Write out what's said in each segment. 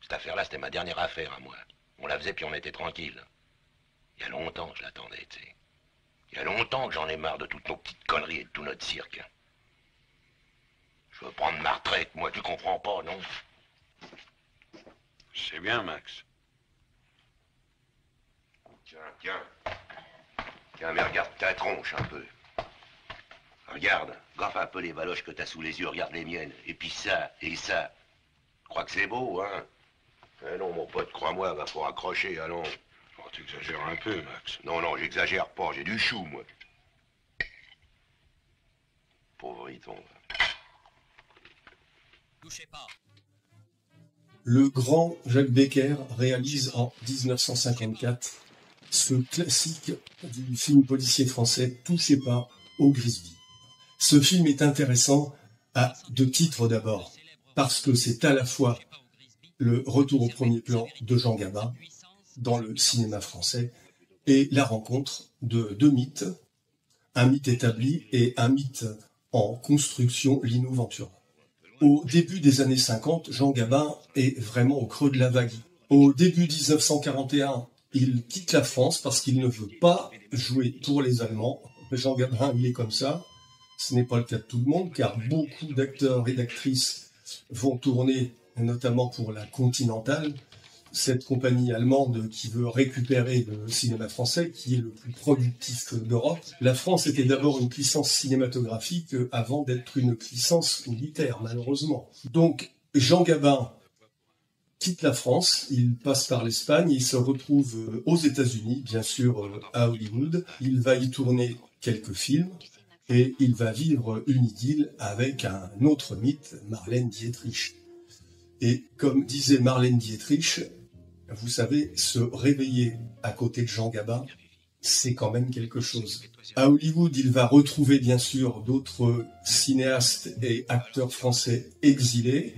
Cette affaire-là, c'était ma dernière affaire à moi. On la faisait puis on était tranquille. Il y a longtemps que je l'attendais, tu sais. Il y a longtemps que j'en ai marre de toutes nos petites conneries et de tout notre cirque. Je veux prendre ma retraite, moi, tu comprends pas, non? C'est bien, Max. Tiens, tiens. Tiens, mais regarde ta tronche un peu. Regarde, gaffe un peu les valoches que t'as sous les yeux, regarde les miennes. Et puis ça, et ça. Je crois que c'est beau, hein? Eh non, mon pote, crois-moi, va faut raccrocher, allons. Oh, tu exagères un peu, Max. Non, non, j'exagère pas, j'ai du chou, moi. Pauvre Riton. Touchez pas. Le grand Jacques Becker réalise en 1954 ce classique du film policier français, Touchez pas au Grisby. Ce film est intéressant à deux titres d'abord, parce que c'est à la fois le retour au premier plan de Jean Gabin dans le cinéma français et la rencontre de deux mythes, un mythe établi et un mythe en construction, Lino Ventura. Au début des années 50, Jean Gabin est vraiment au creux de la vague. Au début 1941, il quitte la France parce qu'il ne veut pas jouer pour les Allemands. Jean Gabin, il est comme ça. Ce n'est pas le cas de tout le monde, car beaucoup d'acteurs et d'actrices vont tourner, notamment pour la Continentale, cette compagnie allemande qui veut récupérer le cinéma français, qui est le plus productif d'Europe. La France était d'abord une puissance cinématographique avant d'être une puissance militaire, malheureusement. Donc, Jean Gabin quitte la France, il passe par l'Espagne, il se retrouve aux États-Unis, bien sûr à Hollywood. Il va y tourner quelques films et il va vivre une idylle avec un autre mythe, Marlène Dietrich. Et comme disait Marlène Dietrich, vous savez, se réveiller à côté de Jean Gabin, c'est quand même quelque chose. À Hollywood, il va retrouver bien sûr d'autres cinéastes et acteurs français exilés.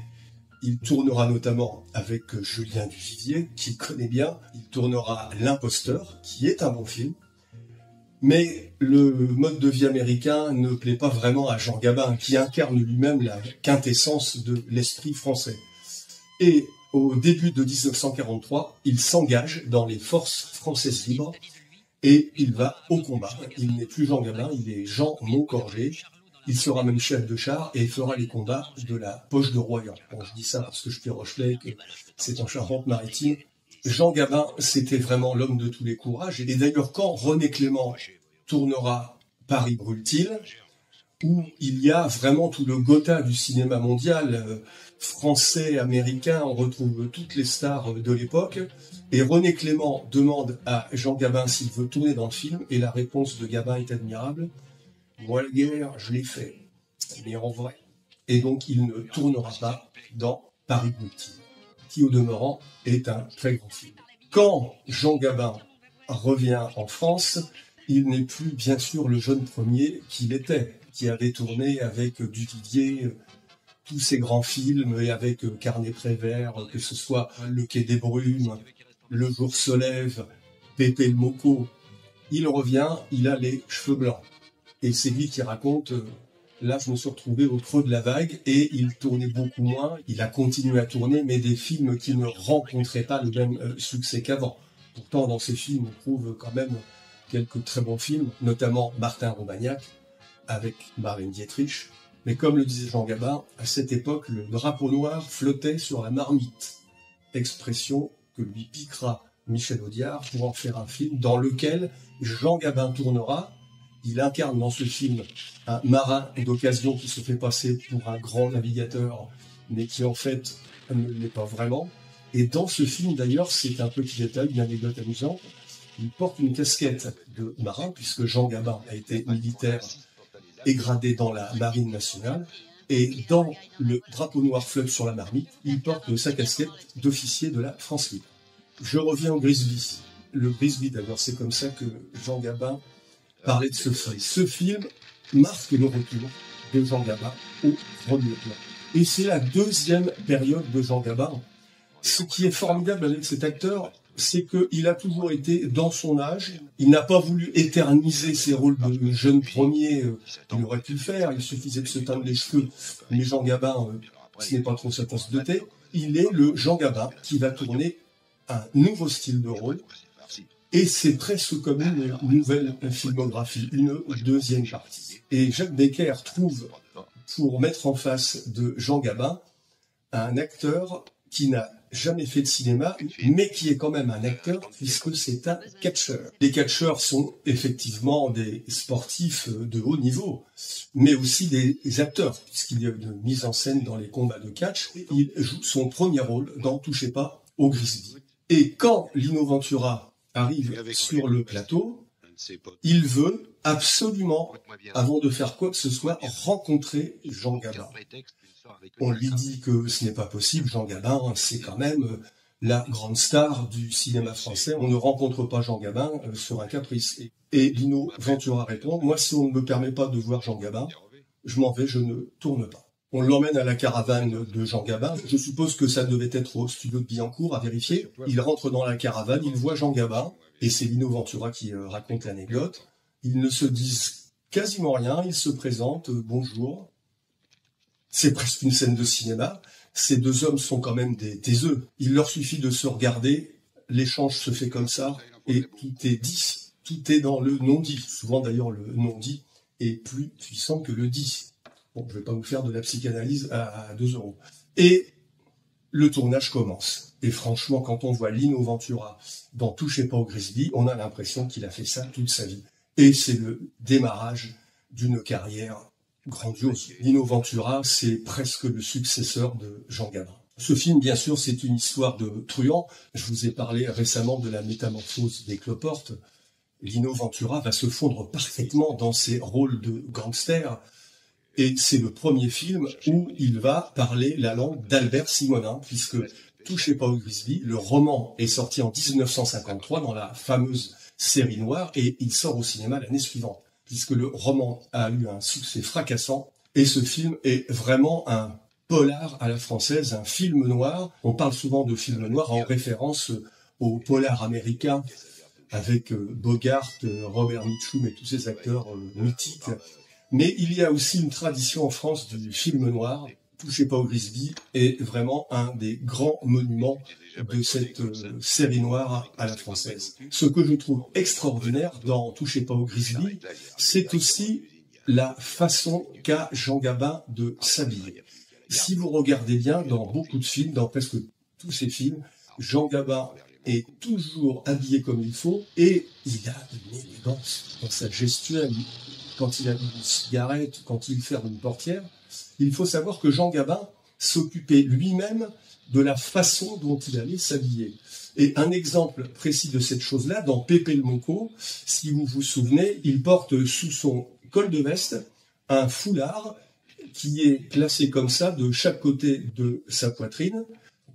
Il tournera notamment avec Julien Duvivier, qu'il connaît bien. Il tournera L'Imposteur, qui est un bon film. Mais le mode de vie américain ne plaît pas vraiment à Jean Gabin, qui incarne lui-même la quintessence de l'esprit français. Et au début de 1943, il s'engage dans les forces françaises libres et il va au combat. Il n'est plus Jean Gabin, il est Jean Moncorgé. Il sera même chef de char et fera les combats de la Poche de Royan. Bon, je dis ça parce que je suis Rochelais, que c'est en Charente-Maritime. Jean Gabin, c'était vraiment l'homme de tous les courages. Et d'ailleurs, quand René Clément tournera Paris brûle-t-il, où il y a vraiment tout le Gotha du cinéma mondial, français, américain, on retrouve toutes les stars de l'époque, et René Clément demande à Jean Gabin s'il veut tourner dans le film, et la réponse de Gabin est admirable. Moi, la guerre, je l'ai fait, mais en vrai. Et donc, il ne tournera pas dans Paris brûle-t-il, qui, au demeurant, est un très grand film. Quand Jean Gabin revient en France, il n'est plus, bien sûr, le jeune premier qu'il était, qui avait tourné avec Duvivier tous ces grands films, et avec Carnet-Prévert, que ce soit Le Quai des Brumes, Le Jour se lève, Pépé le Moco. Il revient, il a les cheveux blancs. Et c'est lui qui raconte, là je me suis retrouvé au creux de la vague, et il tournait beaucoup moins, il a continué à tourner, mais des films qui ne rencontraient pas le même succès qu'avant. Pourtant, dans ces films, on trouve quand même quelques très bons films, notamment Martin Romagnac, avec Marlène Dietrich. Mais comme le disait Jean Gabin, à cette époque, le drapeau noir flottait sur la marmite. Expression que lui piquera Michel Audiard pour en faire un film dans lequel Jean Gabin tournera. Il incarne dans ce film un marin d'occasion qui se fait passer pour un grand navigateur, mais qui en fait ne l'est pas vraiment. Et dans ce film d'ailleurs, c'est un petit détail, une anecdote amusante, il porte une casquette de marin, puisque Jean Gabin a été militaire et gradé dans la marine nationale, et dans le drapeau noir flotte sur la marmite, il porte sa casquette d'officier de la France libre. Je reviens au Grisby. Le Grisby d'ailleurs, c'est comme ça que Jean Gabin parlait de ce film. Ce film marque le retour de Jean Gabin au premier plan. Et c'est la deuxième période de Jean Gabin. Ce qui est formidable avec cet acteur, c'est qu'il a toujours été dans son âge. Il n'a pas voulu éterniser ses rôles de jeune premier. Il aurait pu le faire, il suffisait de se teindre les cheveux. Mais Jean Gabin, ce n'est pas trop sa tasse de thé. il est le Jean Gabin qui va tourner un nouveau style de rôle. Et c'est presque comme une nouvelle filmographie, une deuxième partie. Et Jacques Becker trouve, pour mettre en face de Jean Gabin, un acteur qui n'a jamais fait de cinéma, mais qui est quand même un acteur, puisque c'est un catcheur. Les catcheurs sont effectivement des sportifs de haut niveau, mais aussi des acteurs, puisqu'il y a une mise en scène dans les combats de catch. Il joue son premier rôle dans Touchez pas au Grizzly. Et quand Lino Ventura arrive sur le plateau, il veut absolument, avant de faire quoi que ce soit, rencontrer Jean Gabin. On lui dit que ce n'est pas possible, Jean Gabin, c'est quand même la grande star du cinéma français, on ne rencontre pas Jean Gabin sur un caprice. Et Lino Ventura répond, moi si on ne me permet pas de voir Jean Gabin, je m'en vais, je ne tourne pas. On l'emmène à la caravane de Jean Gabin. Je suppose que ça devait être au studio de Billancourt, à vérifier. Il rentre dans la caravane, il voit Jean Gabin, et c'est Lino Ventura qui raconte l'anecdote. Ils ne se disent quasiment rien, ils se présentent, bonjour. C'est presque une scène de cinéma. Ces deux hommes sont quand même des taiseux. Il leur suffit de se regarder, l'échange se fait comme ça, et tout est dit. Tout est dans le non-dit. Souvent d'ailleurs, le non-dit est plus puissant que le dit. Bon, je ne vais pas vous faire de la psychanalyse à 2 €. Et le tournage commence. Et franchement, quand on voit Lino Ventura dans Touchez pas au Grizzly, on a l'impression qu'il a fait ça toute sa vie. Et c'est le démarrage d'une carrière grandiose. Lino Ventura, c'est presque le successeur de Jean Gabin. Ce film, bien sûr, c'est une histoire de truand. Je vous ai parlé récemment de la métamorphose des cloportes. Lino Ventura va se fondre parfaitement dans ses rôles de gangster. Et c'est le premier film où il va parler la langue d'Albert Simonin, puisque Touchez pas au Grizzly, le roman est sorti en 1953 dans la fameuse série noire, et il sort au cinéma l'année suivante, puisque le roman a eu un succès fracassant, et ce film est vraiment un polar à la française, un film noir. On parle souvent de film noir en référence au polar américain, avec Bogart, Robert Mitchum et tous ces acteurs mythiques. Mais il y a aussi une tradition en France du film noir. Touchez pas au Grizzly est vraiment un des grands monuments de cette série noire à la française. Ce que je trouve extraordinaire dans Touchez pas au Grizzly, c'est aussi la façon qu'a Jean Gabin de s'habiller. Si vous regardez bien, dans beaucoup de films, dans presque tous ces films, Jean Gabin est toujours habillé comme il faut, et il a une élégance dans sa gestuelle. Quand il allume une cigarette, quand il ferme une portière, il faut savoir que Jean Gabin s'occupait lui-même de la façon dont il allait s'habiller. Et un exemple précis de cette chose-là, dans Pépé le Monco, si vous vous souvenez, il porte sous son col de veste un foulard qui est placé comme ça de chaque côté de sa poitrine.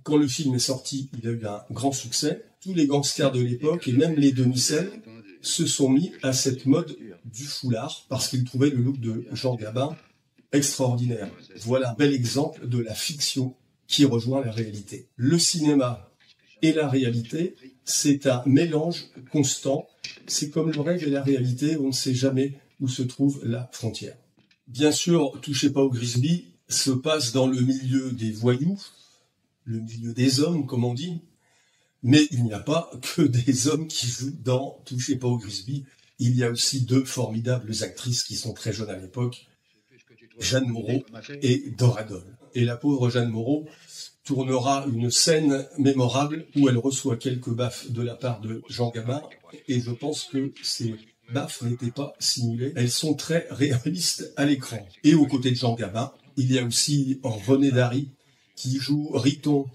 Quand le film est sorti, il a eu un grand succès. Tous les gangsters de l'époque, et même les demi-sels, se sont mis à cette mode du foulard parce qu'ils trouvaient le look de Jean Gabin extraordinaire. Voilà un bel exemple de la fiction qui rejoint la réalité. Le cinéma et la réalité, c'est un mélange constant. C'est comme le rêve et la réalité, on ne sait jamais où se trouve la frontière. Bien sûr, Touchez pas au Grizzly se passe dans le milieu des voyous, le milieu des hommes, comme on dit. Mais il n'y a pas que des hommes qui jouent dans Touchez pas au Grizzly. Il y a aussi 2 formidables actrices qui sont très jeunes à l'époque, Jeanne Moreau et Dora Dole. Et la pauvre Jeanne Moreau tournera une scène mémorable où elle reçoit quelques baffes de la part de Jean Gabin, et je pense que ces baffes n'étaient pas simulées. Elles sont très réalistes à l'écran. Et aux côtés de Jean Gabin, il y a aussi René Dary qui joue Riton,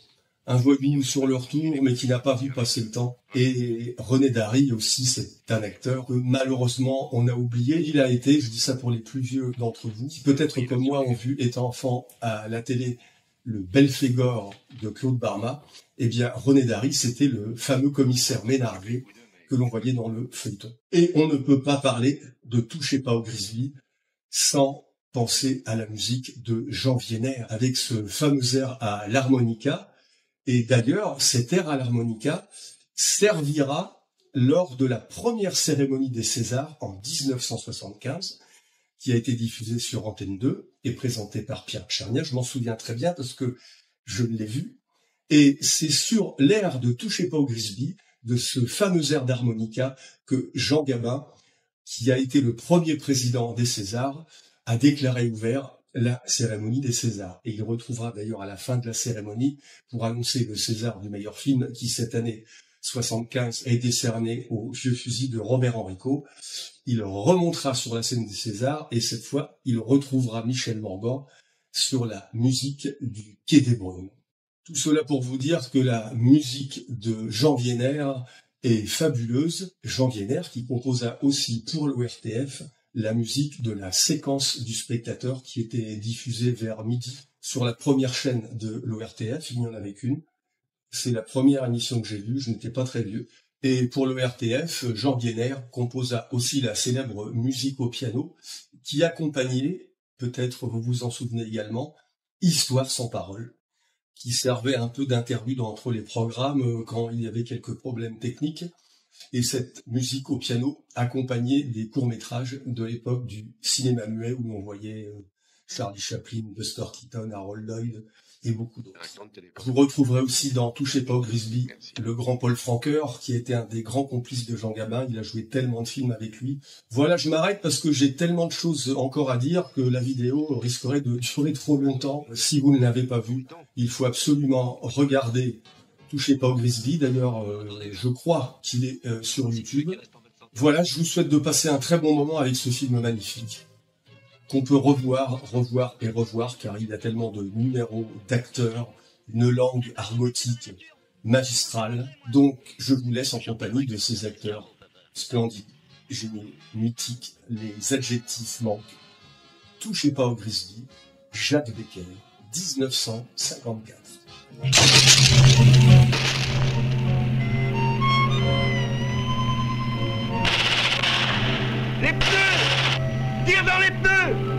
un voyou sur leur tour, mais qui n'a pas vu passer le temps. Et René Dary aussi, c'est un acteur que malheureusement on a oublié. Il a été, je dis ça pour les plus vieux d'entre vous, qui peut-être comme moi ont vu, étant enfant à la télé, le Belphégor de Claude Barma. Eh bien, René Dary, c'était le fameux commissaire Ménardet que l'on voyait dans le feuilleton. Et on ne peut pas parler de Touchez pas au Grizzly sans penser à la musique de Jean Vienner, avec ce fameux air à l'harmonica. Et d'ailleurs, cet air à l'harmonica servira lors de la première cérémonie des Césars en 1975, qui a été diffusée sur Antenne 2 et présentée par Pierre Tchernia. Je m'en souviens très bien parce que je l'ai vu. Et c'est sur l'air de Touchez pas au Grisby, de ce fameux air d'harmonica, que Jean Gabin, qui a été le premier président des Césars, a déclaré ouvert la cérémonie des Césars. Et il retrouvera d'ailleurs à la fin de la cérémonie, pour annoncer le César du meilleur film, qui cette année 75 a été décerné au Vieux Fusil de Robert Enrico. Il remontera sur la scène des Césars, et cette fois, il retrouvera Michel Morgan sur la musique du Quai des Brumes. Tout cela pour vous dire que la musique de Jean Wiener est fabuleuse. Jean Wiener qui composa aussi pour l'ORTF la musique de la séquence du spectateur qui était diffusée vers midi sur la première chaîne de l'ORTF. Il n'y en avait qu'une. C'est la première émission que j'ai vue, je n'étais pas très vieux. Et pour l'ORTF, Jean Wiener composa aussi la célèbre musique au piano qui accompagnait, peut-être vous vous en souvenez également, Histoire sans parole, qui servait un peu d'interlude entre les programmes quand il y avait quelques problèmes techniques. Et cette musique au piano accompagnait des courts-métrages de l'époque du cinéma muet où on voyait Charlie Chaplin, Buster Keaton, Harold Lloyd et beaucoup d'autres. Vous retrouverez aussi dans Touchez pas au Grisby le grand Paul Francoeur, qui était un des grands complices de Jean Gabin. Il a joué tellement de films avec lui. Voilà, je m'arrête parce que j'ai tellement de choses encore à dire que la vidéo risquerait de durer trop longtemps. Si vous ne l'avez pas vu, il faut absolument regarder Touchez pas au Grisby. D'ailleurs, je crois qu'il est sur YouTube. Voilà, je vous souhaite de passer un très bon moment avec ce film magnifique, qu'on peut revoir, revoir et revoir, car il y a tellement de numéros, d'acteurs, une langue argotique magistrale. Donc, je vous laisse en compagnie de ces acteurs splendides, géniaux, mythiques, les adjectifs manquent. Touchez pas au Grisby, Jacques Becker, 1954. Les pneus! Tire dans les pneus!